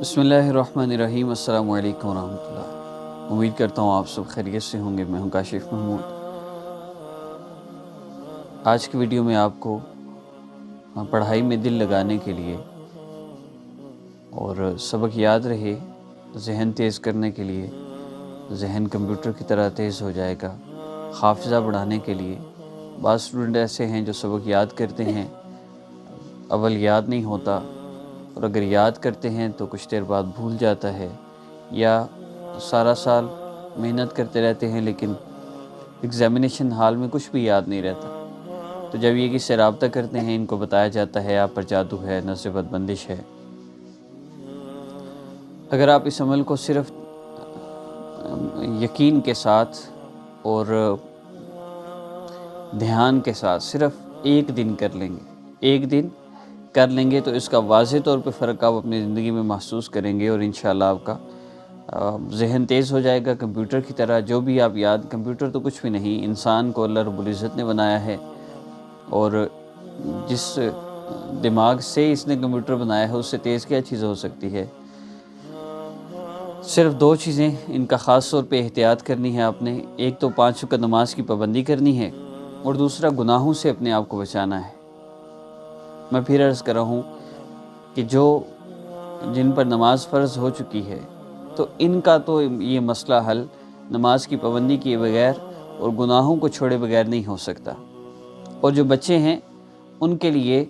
बिस्मिल्लाहिर्रहमानिर्रहीम। अस्सलाम वालेकुम रहमतुल्लाह। उम्मीद करता हूँ आप सब खैरियत से होंगे। मैं हूँ काशिफ महमूद। आज की वीडियो में आपको पढ़ाई में दिल लगाने के लिए और सबक याद रहे, जहन तेज़ करने के लिए, जहन कंप्यूटर की तरह तेज़ हो जाएगा, हाफिज़ा बढ़ाने के लिए। बाज़ स्टूडेंट ऐसे हैं जो सबक याद करते हैं, अव्वल याद नहीं होता, और अगर याद करते हैं तो कुछ देर बाद भूल जाता है, या सारा साल मेहनत करते रहते हैं लेकिन एग्ज़ामिनेशन हाल में कुछ भी याद नहीं रहता। तो जब ये किससे रब्ता करते हैं, इनको बताया जाता है आप पर जादू है, नज़्र बद बंदिश है। अगर आप इस अमल को सिर्फ यकीन के साथ और ध्यान के साथ सिर्फ एक दिन कर लेंगे तो इसका वाज़ेह तौर पे फ़र्क आप अपनी ज़िंदगी में महसूस करेंगे, और इंशाअल्लाह आपका ज़हन तेज़ हो जाएगा कंप्यूटर की तरह। जो भी आप याद, कंप्यूटर तो कुछ भी नहीं, इंसान को अल्लाह रब्बुल इज़्ज़त ने बनाया है, और जिस दिमाग से इसने कंप्यूटर बनाया है उससे तेज़ क्या चीज़ हो सकती है। सिर्फ दो चीज़ें इनका ख़ास तौर पे एहतियात करनी है आपने। एक तो 5 वक़्त नमाज की पाबंदी करनी है, और दूसरा गुनाहों से अपने आप को बचाना है। मैं फिर अर्ज़ कर रहा हूँ कि जिन पर नमाज फ़र्ज़ हो चुकी है, तो इनका तो ये मसला हल नमाज की पाबंदी किए बगैर और गुनाहों को छोड़े बगैर नहीं हो सकता। और जो बच्चे हैं उनके लिए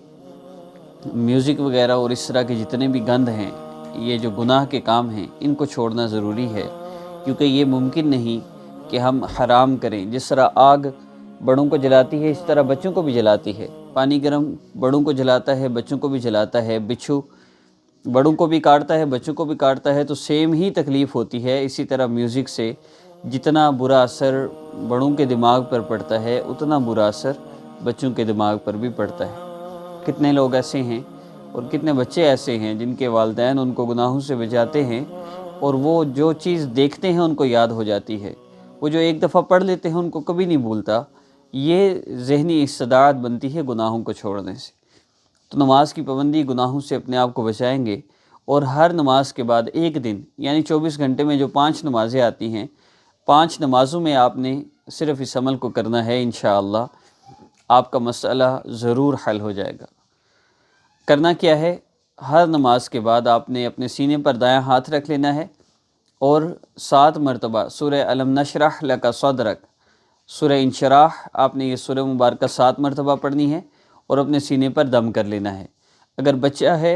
म्यूज़िक वगैरह और इस तरह के जितने भी गंद हैं, ये जो गुनाह के काम हैं, इनको छोड़ना ज़रूरी है, क्योंकि ये मुमकिन नहीं कि हम हराम करें। जिस तरह आग बड़ों को जलाती है, इस तरह बच्चों को भी जलाती है। पानी गर्म बड़ों को जलाता है, बच्चों को भी जलाता है। बिच्छू बड़ों को भी काटता है, बच्चों को भी काटता है, तो सेम ही तकलीफ़ होती है। इसी तरह म्यूज़िक से जितना बुरा असर बड़ों के दिमाग पर पड़ता है, उतना बुरा असर बच्चों के दिमाग पर भी पड़ता है। कितने लोग ऐसे हैं और कितने बच्चे ऐसे हैं जिनके वालिदैन उनको गुनाहों से बचाते हैं, और वो जो चीज़ देखते हैं उनको याद हो जाती है। वो जो एक दफ़ा पढ़ लेते हैं उनको कभी नहीं भूलता। ये ज़हनी इस्तिदाद बनती है गुनाहों को छोड़ने से। तो नमाज की पाबंदी गुनाहों से अपने आप को बचाएंगे, और हर नमाज के बाद एक दिन, यानी 24 घंटे में जो 5 नमाज़ें आती हैं, 5 नमाज़ों में आपने सिर्फ इस अमल को करना है। इंशाअल्लाह आपका मसला ज़रूर हल हो जाएगा। करना क्या है, हर नमाज के बाद आपने अपने सीने पर दायां हाथ रख लेना है, और 7 मरतबा सूरह अलम नशरह लका सदरक, सूरह इंशराह, आपने ये सूरह मुबारक 7 मरतबा पढ़नी है, और अपने सीने पर दम कर लेना है। अगर बच्चा है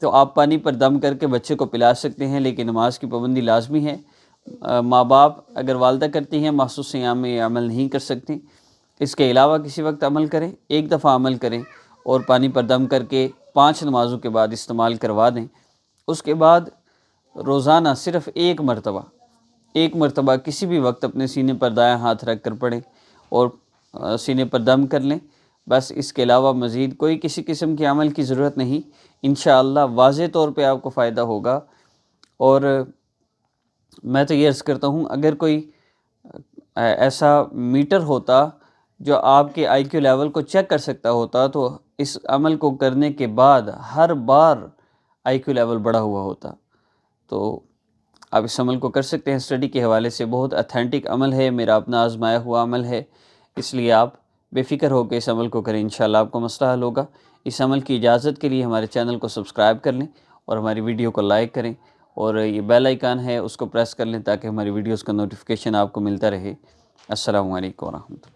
तो आप पानी पर दम करके बच्चे को पिला सकते हैं, लेकिन नमाज की पाबंदी लाजमी है। माँ बाप अगर वालदा करती हैं, महसूस सियाम में अमल नहीं कर सकती। इसके अलावा किसी वक्त अमल करें, एक दफ़ा अमल करें और पानी पर दम करके 5 नमाज़ों के बाद इस्तेमाल करवा दें। उसके बाद रोज़ाना सिर्फ़ एक मरतबा किसी भी वक्त अपने सीने पर दायां हाथ रख कर पढ़ें और सीने पर दम कर लें। बस इसके अलावा मज़ीद कोई किसी किस्म के अमल की ज़रूरत नहीं। इंशाअल्लाह वाज़े तौर पे आपको फ़ायदा होगा। और मैं तो ये अर्ज़ करता हूँ, अगर कोई ऐसा मीटर होता जो आपके IQ लेवल को चेक कर सकता होता, तो इस अमल को करने के बाद हर बार IQ लेवल बढ़ा हुआ होता। तो आप इस अमल को कर सकते हैं। स्टडी के हवाले से बहुत ऑथेंटिक अमल है, मेरा अपना आजमाया हुआ अमल है, इसलिए आप बेफ़िक्र होकर इस अमल को करें। इंशाअल्लाह आपको मसला हल होगा। इस अमल की इजाज़त के लिए हमारे चैनल को सब्सक्राइब कर लें, और हमारी वीडियो को लाइक करें, और ये बेल आइकन है उसको प्रेस कर लें ताकि हमारी वीडियोज़ का नोटिफिकेशन आपको मिलता रहे। अस्सलामु अलैकुम व रहमतुल्लाह।